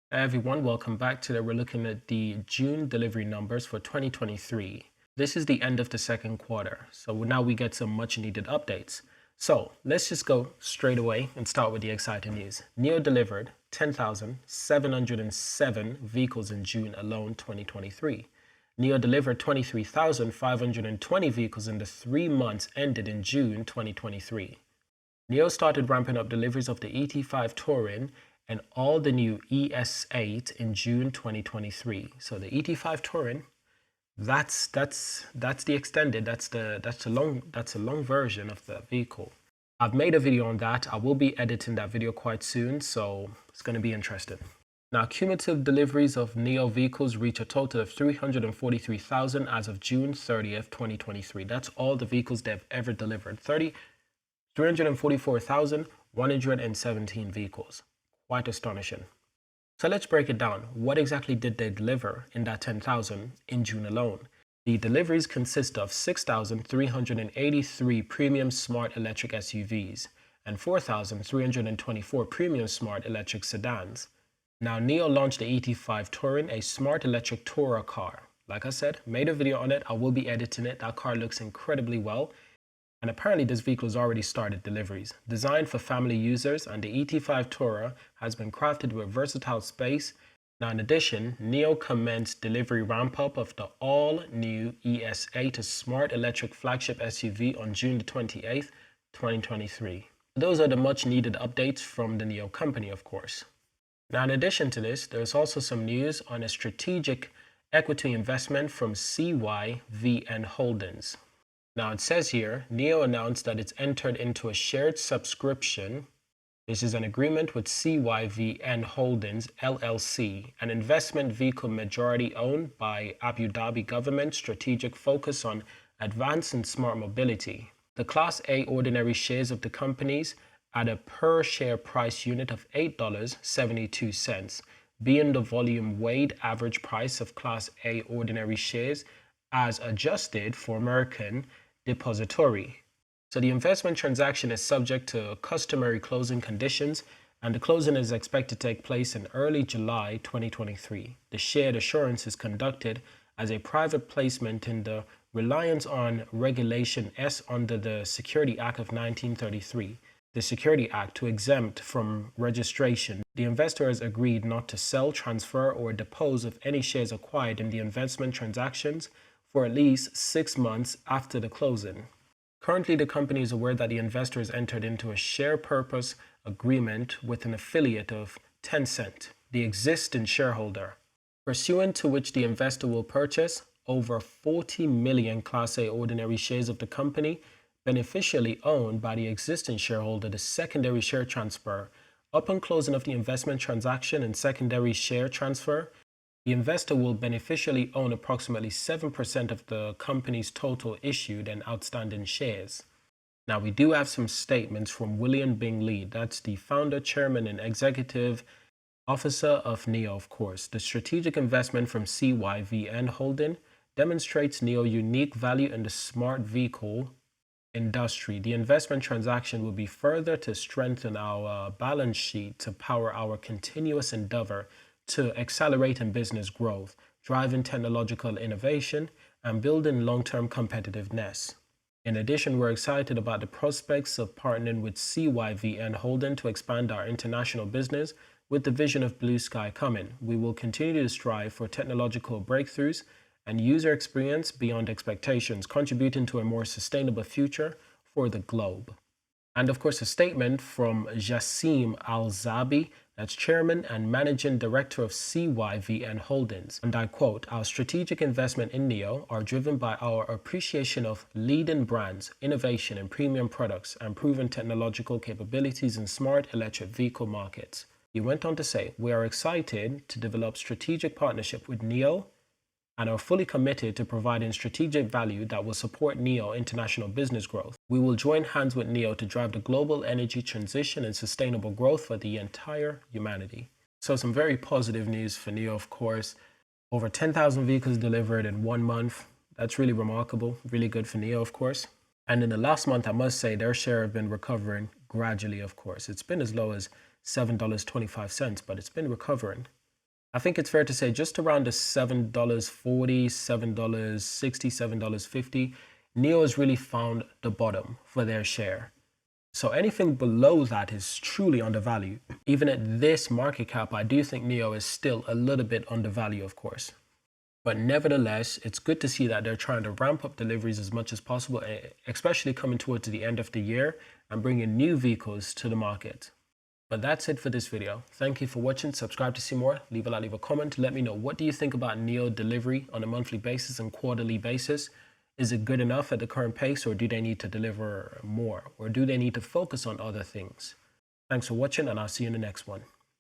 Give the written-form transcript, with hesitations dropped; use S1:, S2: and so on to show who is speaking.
S1: Hey everyone, welcome back. Today we're looking at the June delivery numbers for 2023. This is the end of the second quarter, so now we get some much needed updates. So let's just go straight away and start with the exciting news. NIO delivered 10,707 vehicles in June alone 2023. NIO delivered 23,520 vehicles in the 3 months ended in June 2023. NIO started ramping up deliveries of the ET5 Touring and all the new ES8 in June 2023. So the ET5 Touring, that's the extended, that's a long version of the vehicle. I've made a video on that. I will be editing that video quite soon, so it's going to be interesting. Now, cumulative deliveries of NIO vehicles reach a total of 343,000 as of June 30th, 2023. That's all the vehicles they've ever delivered. 344,117 vehicles. Quite astonishing. So let's break it down. What exactly did they deliver in that 10,000 in June alone? The deliveries consist of 6,383 premium smart electric SUVs and 4,324 premium smart electric sedans. Now, NIO launched the ET5 Touring, a smart electric tourer car. Like I said, made a video on it. I will be editing it. That car looks incredibly well. And apparently this vehicle has already started deliveries. Designed for family users, and the ET5 Tourer has been crafted with versatile space. Now, in addition, NIO commenced delivery ramp-up of the all-new ES8, a smart electric flagship SUV, on June 28th, 2023. Those are the much-needed updates from the NIO company, of course. Now, in addition to this, there's also some news on a strategic equity investment from CYVN Holdings. Now it says here, NIO announced that it's entered into a shared subscription. This is an agreement with CYVN Holdings LLC, an investment vehicle majority owned by Abu Dhabi government, strategic focus on advanced and smart mobility. The Class A ordinary shares of the companies at a per share price unit of $8.72, being the volume weighted average price of Class A ordinary shares as adjusted for American depository. So the investment transaction is subject to customary closing conditions, and the closing is expected to take place in early July 2023. The shared assurance is conducted as a private placement in the reliance on Regulation S under the Security Act of 1933. The Security Act to exempt from registration. The investor has agreed not to sell, transfer, or dispose of any shares acquired in the investment transactions for at least 6 months after the closing. Currently, the company is aware that the investor has entered into a share purchase agreement with an affiliate of Tencent, the existing shareholder, pursuant to which the investor will purchase over 40 million Class A ordinary shares of the company beneficially owned by the existing shareholder. The secondary share transfer. Upon closing of the investment transaction and secondary share transfer, the investor will beneficially own approximately 7% of the company's total issued and outstanding shares. Now, we do have some statements from William Bing Lee. That's the founder, chairman, and executive officer of NIO, of course. The strategic investment from CYVN Holding demonstrates NIO's unique value in the smart vehicle industry. The investment transaction will be further to strengthen our balance sheet to power our continuous endeavor to accelerate in business growth, driving technological innovation, and building long-term competitiveness. In addition, we're excited about the prospects of partnering with CYVN Holding to expand our international business with the vision of Blue Sky coming. We will continue to strive for technological breakthroughs and user experience beyond expectations, contributing to a more sustainable future for the globe. And of course, a statement from Jassim Al-Zabi, that's chairman and managing director of CYVN Holdings. And I quote, "Our strategic investment in NIO are driven by our appreciation of leading brands, innovation in premium products, and proven technological capabilities in smart electric vehicle markets." He went on to say, "We are excited to develop strategic partnership with NIO and are fully committed to providing strategic value that will support NIO international business growth. We will join hands with NIO to drive the global energy transition and sustainable growth for the entire humanity." So some very positive news for NIO, of course. Over 10,000 vehicles delivered in 1 month. That's really remarkable, really good for NIO, of course. And in the last month, I must say, their share have been recovering gradually, of course. It's been as low as $7.25, but it's been recovering. I think it's fair to say just around the $7.40, $7.60, $7.50, NIO has really found the bottom for their share. So anything below that is truly undervalued. Even at this market cap, I do think NIO is still a little bit undervalued, of course. But nevertheless, it's good to see that they're trying to ramp up deliveries as much as possible, especially coming towards the end of the year and bringing new vehicles to the market. But that's it for this video. Thank you for watching. Subscribe to see more. Leave a like, leave a comment. Let me know, what do you think about NIO delivery on a monthly basis and quarterly basis? Is it good enough at the current pace, or do they need to deliver more? Or do they need to focus on other things? Thanks for watching, and I'll see you in the next one.